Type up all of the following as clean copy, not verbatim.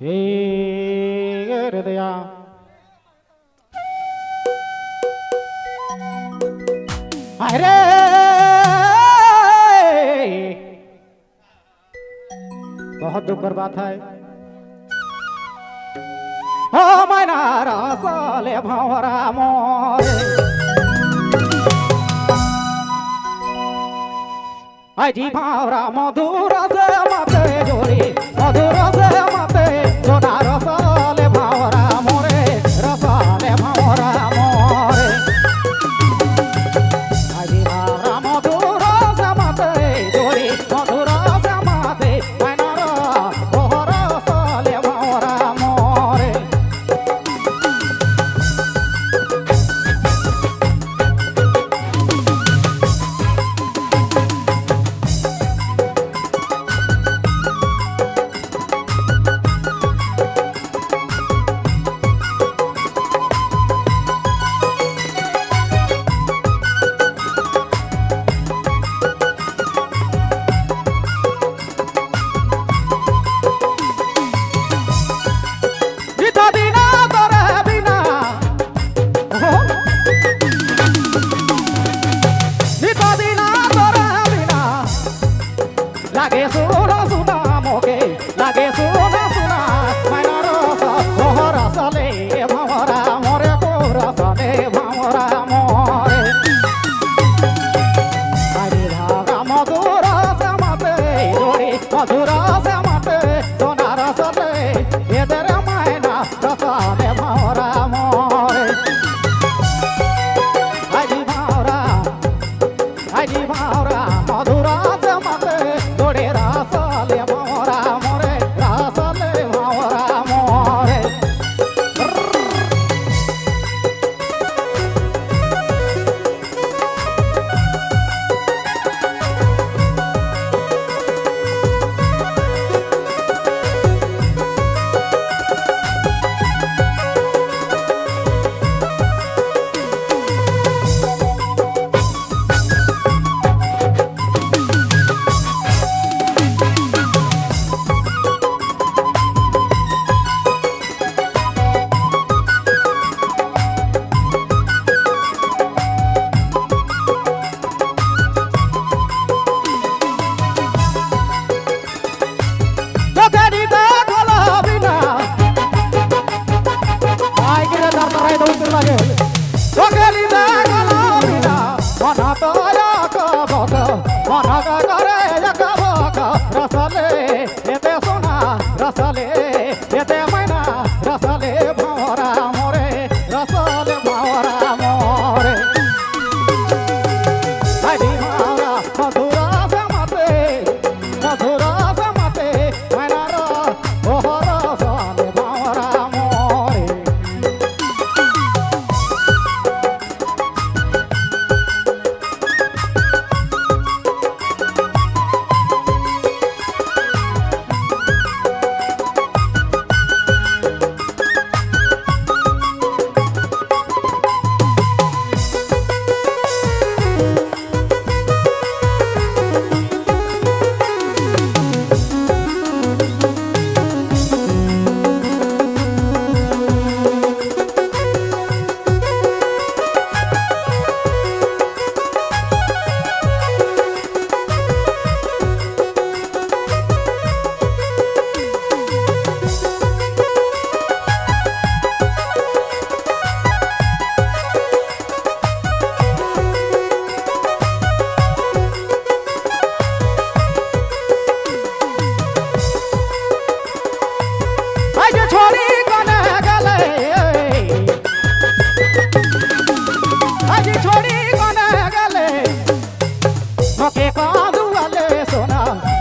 हे हृदया अरे बहुत दुख कर बात है हो मना रसाले भंवरा मोरे अजी भंवरा मधुर से मते जोड़ी मधुर से मते सोना रसाले भंवरा मोरे रसाले भंवरा मोरे अजी भंवरा मधुर से मते जोड़ी मधुर से मते मना रसाले भंवरा मोरे लागे सुना सुना मोके लागे सुना सुना मैना रसा मोहर साले भंवरा मोरे को रसाले भंवरा मोरे हरि भागा मधुर समते जोड़ी मधुर समते सोना रसले ये तेरे मैना रसाले भंवरा मोरे हरि भावरा मधुर समते जोड़े रसाले भंवरा मोरे रसाले भंवरा मोरे रसाले ये सोना रसाले ये मैना रसाले भंवरा मोरे रसाले भंवरा मोरे हरि भंवरा मधुरा समते मैना रसाले भंवरा मोरे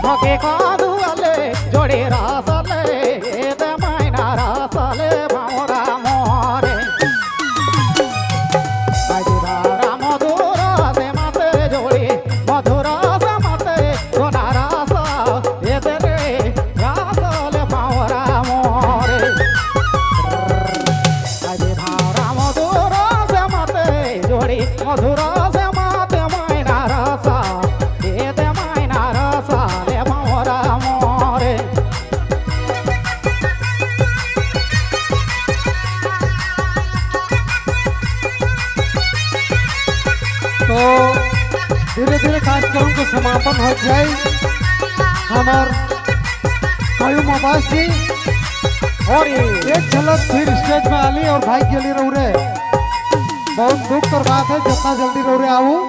मोके कादू वाले जोड़े रसाले ये मैना रसाले भंवरा मोरे हरि मधुर से मते जोड़ी मधुर से मते सोना रसा ये तेरे रसाले भंवरा मोरे हरि मधुर से मते जोड़ी मधुर से मते मैना रसा ये मैना रसाले भंवरा मोरे धीरे धीरे कार्यक्रम को समापन हो जाए। हमार कयूम अब्बास जी और एक झलक फिर स्टेज में आली और भाई के लिए रहो रे। बहुत दुख कर बात है, जितना जल्दी रहो रे आओ।